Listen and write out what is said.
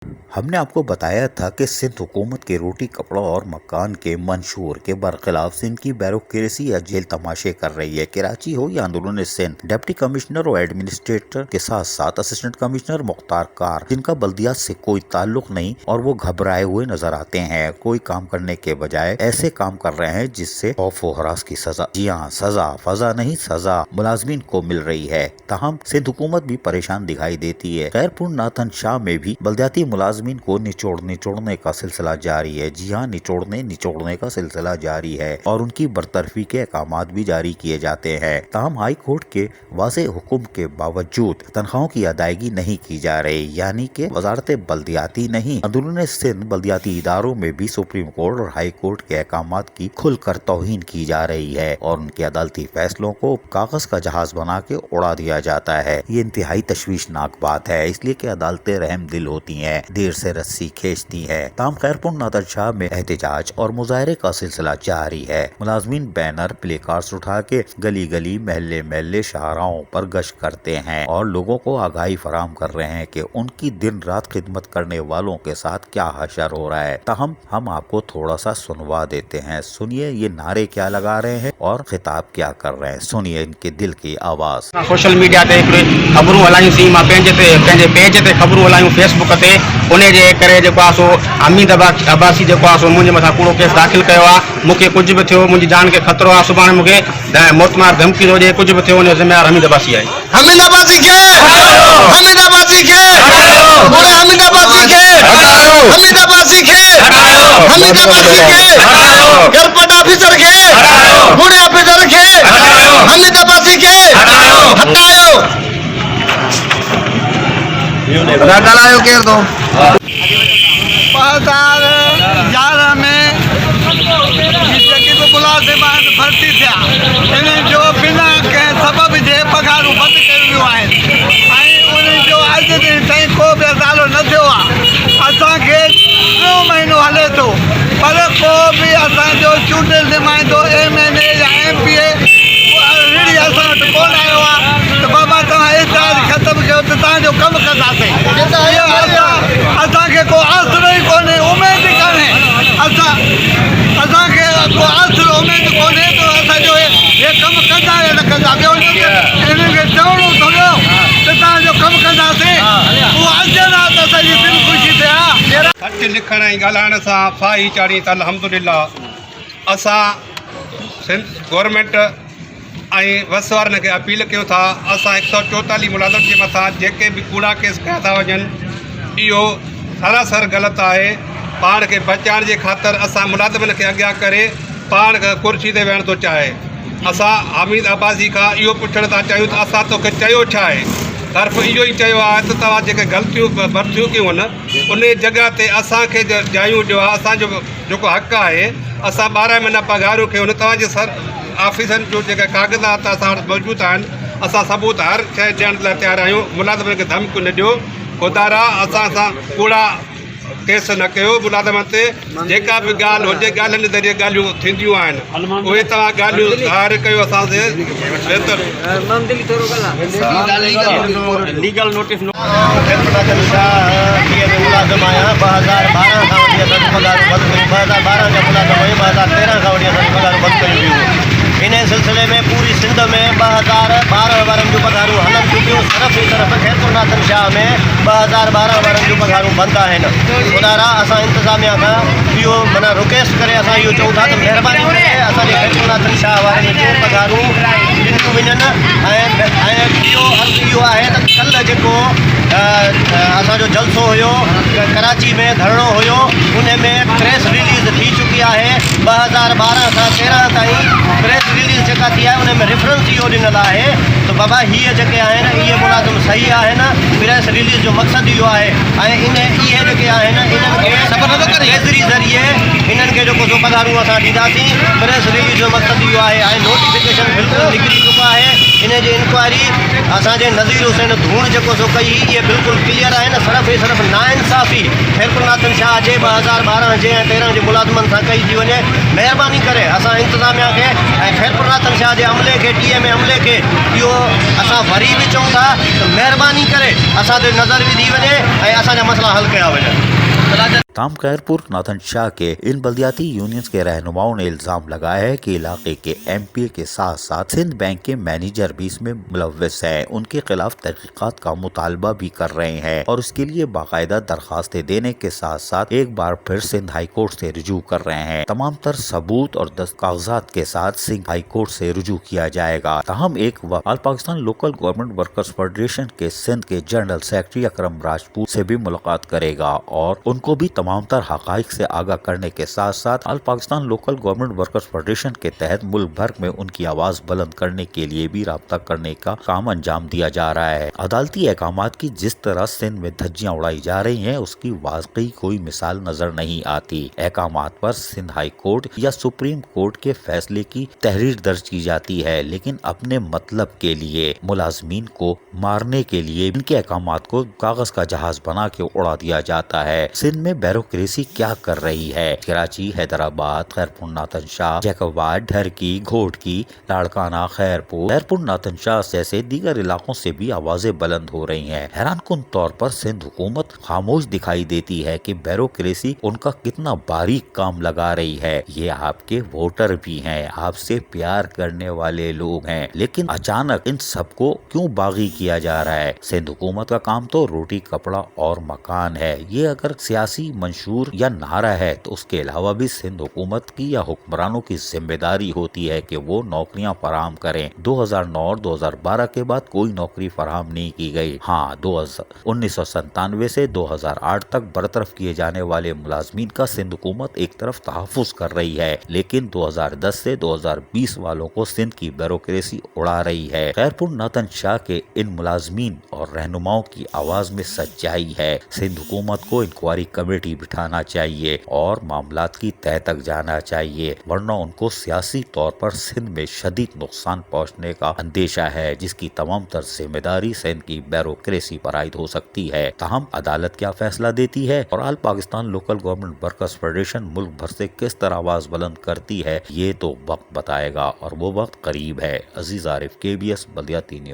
हमने आपको बताया था कि सिंध हुकूमत के रोटी कपड़ा और मकान के मंशूर के बरखिलाफ सिंध की ब्यूरोक्रेसी या जेल तमाशे कर रही है। कराची हो या अंदरून सिंध, डिप्टी कमिश्नर और एडमिनिस्ट्रेटर के साथ साथ असिस्टेंट कमिश्नर मुख्तार कार, जिनका बल्दियात से कोई ताल्लुक नहीं और वो घबराए हुए नजर आते हैं। कोई काम करने के बजाय ऐसे काम कर रहे हैं जिससे खौफ व हरास की सजा, जी हाँ सजा, फजा नहीं सजा मुलाजमीन को मिल रही है। ताहम सिंध हुकूमत भी परेशान दिखाई देती है। खैरपुर नाथन शाह में भी बल्दियाती मुलाजमीन को निचोड़ने का सिलसिला जारी है। जी हाँ, निचोड़ने का सिलसिला जारी है और उनकी बरतरफी के अहकामात भी जारी किए जाते हैं। ताहम हाई कोर्ट के वाज़े हुक्म के बावजूद तनख्वाहों की अदायगी नहीं की जा रही, यानी कि वजारत बल्दियाती नहीं, अंदरून सिंध बल्दियाती इदारों में भी सुप्रीम कोर्ट और हाई कोर्ट के अहकामात की खुलकर तौहीन की जा रही है और उनके अदालती फैसलों को कागज का जहाज बना के उड़ा दिया जाता है। ये इंतहाई तशवीशनाक बात है, इसलिए कि अदालतें रहम दिल होती हैं, देर से रस्सी खींचती है। ताम खैरपुर नादर शाह में एहतजाज और मुजाहरे का सिलसिला जारी है। मुलाजमीन बैनर प्ले कार्ड्स उठा के गली गली महल्ले महल्ले शाहराहों पर गश्त करते हैं और लोगों को आगाही फराम कर रहे हैं कि उनकी दिन रात खिदमत करने वालों के साथ क्या हशर हो रहा है। ताहम हम आपको थोड़ा सा सुनवा देते हैं। सुनिए ये नारे क्या लगा रहे हैं और खिताब क्या कर रहे हैं। सुनिए इनके दिल की आवाज। सोशल मीडिया ते खबरूं हलायूं सी, मां पंहिंजे पेज ते खबरूं हलायूं, फेसबुक ते उन जे करे जेको आहे सो हमीद अब्बासी जेको आहे सो मुंहिंजे मथां कूड़ो केस दाख़िल कयो आहे। मूंखे कुझु बि थियो, मुंहिंजी जान खे ख़तरो आहे, सुभाणे मूंखे मौतमार धमकी थो ॾिए, कुझु बि थियो उन जो ज़िम्मेदार हमीद अब्बासी आहे। हमीद अब्बासी खे हमीद अब्बासी खे पूरे हमीद अब्बासी खे हमीद अब्बासी खे हमीद अब्बासी खे एयरपोर्ट ऑफिसर खे पूरे ऑफिसर खे हमीद अब्बासी खे हटायो। ॻाल्हायो केरु थो? 2011 में जेकी बि मुलाज़िमान भर्ती थिया इन्हनि जो बिना कंहिं सबब जे पघारूं बंदि कयूं वियूं आहिनि ऐं उन्हनि जो अॼु ॾींहुं ताईं को बि अदालो न थियो आहे। असांखे 3 महीनो हले थो पर को बि असांजो चूंडियल नुमाइंदो MNA या MPA रिड़ी असां वटि कोन आयो आहे त बाबा तव्हां एतिरा ख़तमु कयो त तव्हांजो कमु कंदासीं। असांखे को आसिरो ई कोन्हे, उमेद ई कोन्हे, असांखे को आसिरो उमेद कोन्हे त असांजो हे कमु कंदा या न कंदा। ॿियो इन्हनि खे चवणो थो त तव्हांजो कमु कंदासीं, उहो अचनि हा त असांजी दिलि ख़ुशी थिए हा। सच लिखण ऐं ॻाल्हाइण सां फाही चाढ़ी त अल्हम्दुलिल्लाह असां सिंध गवर्नमेंट ऐं बस वारनि खे अपील कयूं था। असां 144 मुलाज़िम जे मथां जेके बि कूड़ा केस कया था वञनि इहो सरासर ग़लति आहे। पाण खे बचाइण जे ख़ातिर असां मुलाज़िमनि खे अॻियां करे पाण कुर्सी ते वेहण थो चाहे। असां हमीद अब्बासी खां इहो पुछण था चाहियूं त असां तोखे चयो छा आहे? सिर्फ़ु इहो ई चयो आहे त तव्हां जेके ग़लतियूं बरतियूं कयूं आहिनि उन जॻह ते असांखे जायूं ॾियो आहे। असांजो जेको हक़ु आहे असां 12 महीना पघारूं कयूं आहिनि। तव्हांजे ऑफिसनि जो जेके कागज़ात असां वटि मौजूदु आहिनि, असां सबूत हर शइ ॾियण लाइ तयारु आहियूं। मुलाज़िमनि खे धमकियूं न ॾियो। ख़ुदारा असां सां कूड़ा केस न कयो। मुलाज़िमनि ते जेका बि ॻाल्हि हुजे ॻाल्हियुनि जे ज़रिए ॻाल्हियूं थींदियूं आहिनि उहे तव्हां ॻाल्हियूं ज़ाहिर कयो असांजे बहितरु। लीगल नोटिस मुलाज़िम आहियां 2012 खां वठी असांजो पघार बंदि कयूं। 2012 जा मुलाज़िम हुयूं, 2013 खां वठी असांजो पघार बंदि कयूं वियूं। इन सिलसिले में पूरी सिंध में 2012 वारनि जूं पघारूं हलनि चुकियूं। सिर्फ़ु खैरपुर नाथन शाह में 2012 वारनि जूं पघारूं बंदि आहिनि। ख़ुदारा असां इंतिज़ामिया खां इहो माना रिक्वेस्ट करे असां इहो चऊं था त महिरबानी करे असांजे खैरपुर नाथन शाह वारनि जूं पघारूं ॾिनियूं वञनि। ऐं इहो अर्ज़ु इहो आहे त कल्ह जेको असांजो जलसो हुयो कराची में, धरणो हुयो, उन में प्रेस रिलीज़ थी चुकी आहे। 2012 खां 13 ताईं प्रेस रिलीज़ जेका थी आहे उन में रेफरेंस इहो ॾिनल आहे त बाबा हीअ जेके आहिनि इहे मुलाज़िम सही आहिनि। प्रेस रिलीज़ जो मक़सदु इहो आहे ऐं इहे जेके आहिनि इन्हनि खे ट्रेज़री ज़रिए इन्हनि खे जेको पघारूं असां ॾींदासीं। प्रेस रिलीज़ जो मक़सदु इहो आहे ऐं नोटिफिकेशन बिल्कुलु निकिरी चुका आहे। इन जी इंक्वायरी असांजे नज़ीर हुसैन धूण जेको सो कई ये बिल्कुल क्लियर है न सिर्फ़ ऐं सिर्फ़ नाइंसाफ़ी खैरपुरनाथन शाह जे 2012 जे ऐं 13 जे मुलाज़िमनि सां कई थी वञे। महिरबानी करे असां इंतिज़ामिया खे ऐं खैरपुरनाथन शाह जे अमले खे TMA अमले खे इहो असां वरी बि चऊं था त महिरबानी करे असां ते नज़र विधी वञे ऐं असांजा मसला हल कया वञनि। ताम खैरपुर नाथन शाह के इन बल्दियाती यूनियंस के रहनुमाओं ने इल्जाम लगाया है कि इलाके के MPA के साथ साथ सिंध बैंक के मैनेजर भी इसमें मुलव्वस है। उनके खिलाफ तहकीकात का मुतालबा भी कर रहे हैं और उसके लिए बाकायदा दरखास्तें देने के साथ साथ एक बार फिर सिंध हाई कोर्ट से रुजू कर रहे हैं। तमाम तर सबूत और दस्तावेजात के साथ सिंध हाई कोर्ट से रुजू किया जाएगा। ताहम एक वक्त all Pakistan local government workers federation के सिंध के जनरल सेक्रेटरी अकरम राजपूत से भी मुलाकात करेगा और उनको भी तमाम तर हकाइक से आगाह करने के साथ साथ all Pakistan local government workers federation के तहत मुल्क भर में उनकी आवाज बुलंद करने के लिए भी राब्ता करने का काम अंजाम दिया जा रहा है। अदालती अहकामात की जिस तरह सिंध में धज्जियां उड़ाई जा रही हैं उसकी वाकई कोई मिसाल नजर नहीं आती। अहकामात पर सिंध हाई कोर्ट या सुप्रीम कोर्ट के फैसले की तहरीर दर्ज की जाती है, लेकिन अपने मतलब के लिए मुलाजमीन को मारने के लिए इनके अहकामात को कागज का जहाज बना के उड़ा दिया जाता है। सिंध में ब्यूरोक्रेसी क्या कर रही है? कराची, हैदराबाद, खैरपुर नाथन शाह, जैकोबाद, ढरकी, घोटकी, लाड़काना, खैरपुर नाथन शाह जैसे दीगर इलाकों से भी आवाजें बुलंद हो रही हैं। हैरानकुन तौर पर सिंध हुकूमत खामोश दिखाई देती है कि ब्यूरोक्रेसी उनका कितना बारीक काम लगा रही है। ये आपके वोटर भी हैं, आपसे प्यार करने वाले लोग हैं, लेकिन अचानक इन सबको क्यों बागी किया जा रहा है? सिंध हुकूमत का काम तो रोटी, कपड़ा और मकान है। ये अगर सियासी मंशूर या नारा है तो उसके अलावा भी सिंध हुकूमत की या हुक्मरानों की जिम्मेदारी होती है कि वो नौकरियां फराहम करें। 2009 और 2012 के बाद कोई नौकरी फराहम नहीं की गई। हाँ, 1997 से 2008 तक बरतरफ किए जाने वाले मुलाजमीन का सिंध हुकूमत एक तरफ तहफ़्फ़ुज़ कर रही है, लेकिन 2010 से 2020 वालों को सिंध की ब्यूरोक्रेसी उड़ा रही है। खैरपुर नाथन शाह के इन मुलाजमीन और रहनुमाओं की आवाज में सच्चाई है। सिंध हुकूमत को इंक्वायरी कमेटी बिठाना चाहिए और मामलात की तह तक जाना चाहिए, वरना उनको सियासी तौर पर सिंध में शदीद नुकसान पहुंचने का अंदेशा है, जिसकी तमाम तर जिम्मेदारी सिंध की ब्यूरोक्रेसी पर आयद हो सकती है। ताहम अदालत क्या फैसला देती है और all Pakistan local government workers federation मुल्क भर से किस तरह आवाज बुलंद करती है, ये तो वक्त बताएगा और वो वक्त करीब है। अजीज आरिफ, KBS बल्दियाती न्यूज़।